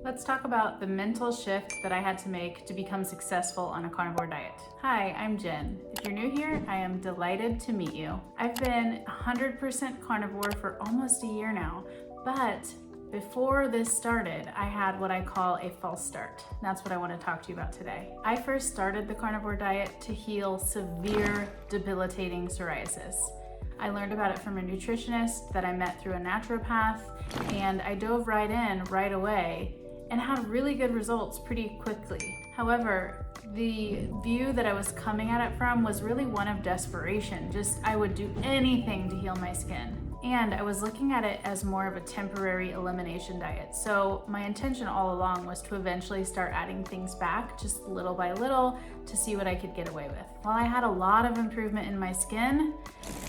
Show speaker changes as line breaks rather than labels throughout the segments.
Let's talk about the mental shift that I had to make to become successful on a carnivore diet. Hi, I'm Jen. If you're new here, I am delighted to meet you. I've been 100% carnivore for almost a year now, but before this started, I had what I call a false start. That's what I want to talk to you about today. I first started the carnivore diet to heal severe, debilitating psoriasis. I learned about it from a nutritionist that I met through a naturopath, and I dove right in right away and had really good results pretty quickly. However, the view that I was coming at it from was really one of desperation. Just I would do anything to heal my skin. And I was looking at it as more of a temporary elimination diet. So my intention all along was to eventually start adding things back just little by little to see what I could get away with. While I had a lot of improvement in my skin,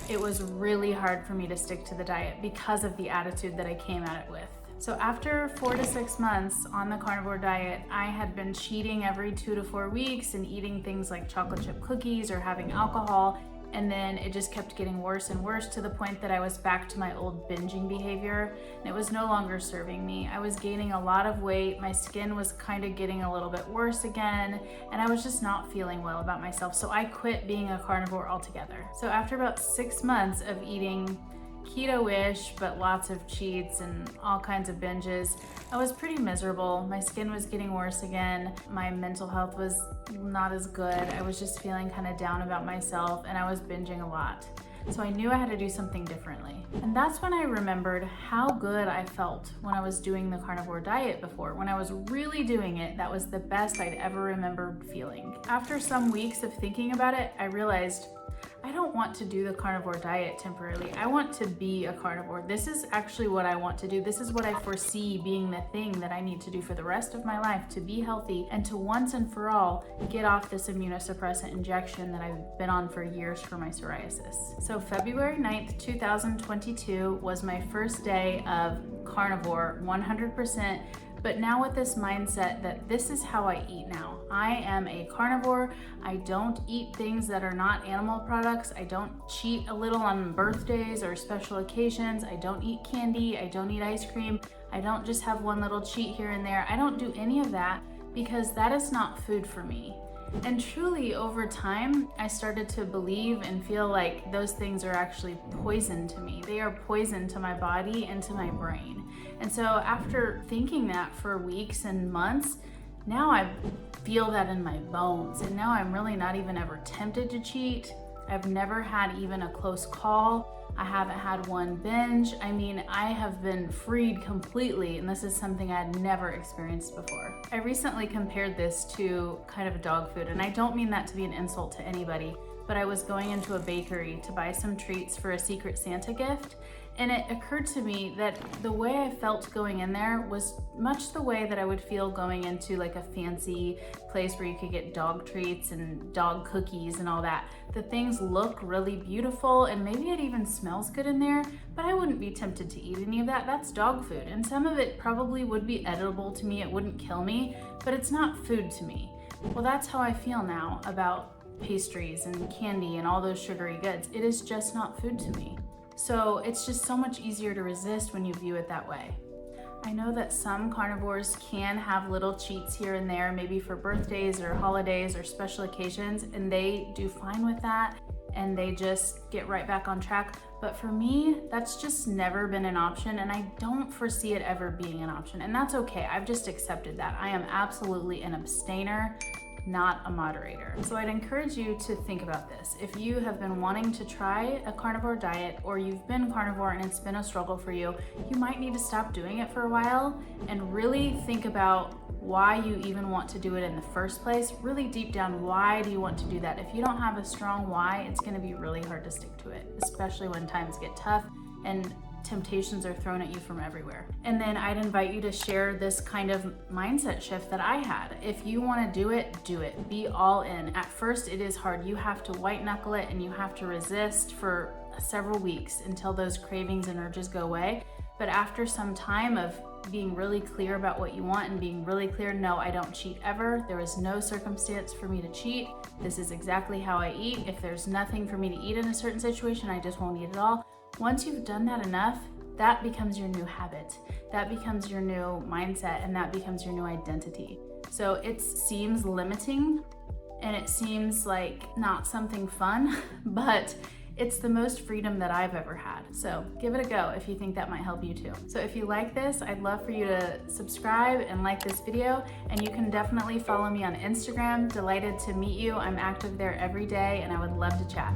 it was really hard for me to stick to the diet because of the attitude that I came at it with. So after 4 to 6 months on the carnivore diet, I had been cheating every 2 to 4 weeks and eating things like chocolate chip cookies or having alcohol. And then it just kept getting worse and worse to the point that I was back to my old binging behavior, and it was no longer serving me. I was gaining a lot of weight, my skin was kind of getting a little bit worse again, and I was just not feeling well about myself. So I quit being a carnivore altogether. So after about 6 months of eating keto-ish, but lots of cheats and all kinds of binges, I was pretty miserable. My skin was getting worse again. My mental health was not as good. I was just feeling kind of down about myself, and I was binging a lot. So I knew I had to do something differently. And that's when I remembered how good I felt when I was doing the carnivore diet before. When I was really doing it, that was the best I'd ever remembered feeling. After some weeks of thinking about it, I realized I don't want to do the carnivore diet temporarily. I want to be a carnivore. This is actually what I want to do. This is what I foresee being the thing that I need to do for the rest of my life to be healthy and to once and for all get off this immunosuppressant injection that I've been on for years for my psoriasis. So February 9th, 2022 was my first day of carnivore 100%. But now with this mindset that this is how I eat now. I am a carnivore. I don't eat things that are not animal products. I don't cheat a little on birthdays or special occasions. I don't eat candy. I don't eat ice cream. I don't just have one little cheat here and there. I don't do any of that because that is not food for me. And truly over time, I started to believe and feel like those things are actually poison to me. They are poison to my body and to my brain. And so after thinking that for weeks and months, now I feel that in my bones. And now I'm really not even ever tempted to cheat. I've never had even a close call. I haven't had one binge. I mean, I have been freed completely, and this is something I had never experienced before. I recently compared this to kind of dog food, and I don't mean that to be an insult to anybody, but I was going into a bakery to buy some treats for a Secret Santa gift, and it occurred to me that the way I felt going in there was much the way that I would feel going into like a fancy place where you could get dog treats and dog cookies and all that. The things look really beautiful and maybe it even smells good in there, but I wouldn't be tempted to eat any of that. That's dog food, and some of it probably would be edible to me. It wouldn't kill me, but it's not food to me. Well, that's how I feel now about pastries and candy and all those sugary goods. It is just not food to me. So it's just so much easier to resist when you view it that way. I know that some carnivores can have little cheats here and there, maybe for birthdays or holidays or special occasions, and they do fine with that and they just get right back on track. But for me, that's just never been an option, and I don't foresee it ever being an option, and that's okay. I've just accepted that. I am absolutely an abstainer, not a moderator. So I'd encourage you to think about this. If you have been wanting to try a carnivore diet, or you've been carnivore and it's been a struggle for you, you might need to stop doing it for a while and really think about why you even want to do it in the first place. Really deep down, why do you want to do that? If you don't have a strong why, it's going to be really hard to stick to it, especially when times get tough and temptations are thrown at you from everywhere. And then I'd invite you to share this kind of mindset shift that I had. If you want to do it, do it. Be all in. At first, it is hard. You have to white knuckle it and you have to resist for several weeks until those cravings and urges go away. But after some time of being really clear about what you want and being really clear, no, I don't cheat ever. There is no circumstance for me to cheat. This is exactly how I eat. If there's nothing for me to eat in a certain situation, I just won't eat at all. Once you've done that enough, that becomes your new habit. That becomes your new mindset, and that becomes your new identity. So it seems limiting and it seems like not something fun, but it's the most freedom that I've ever had. So give it a go if you think that might help you too. So if you like this, I'd love for you to subscribe and like this video, and you can definitely follow me on Instagram, Delighted to Meet You. I'm active there every day and I would love to chat.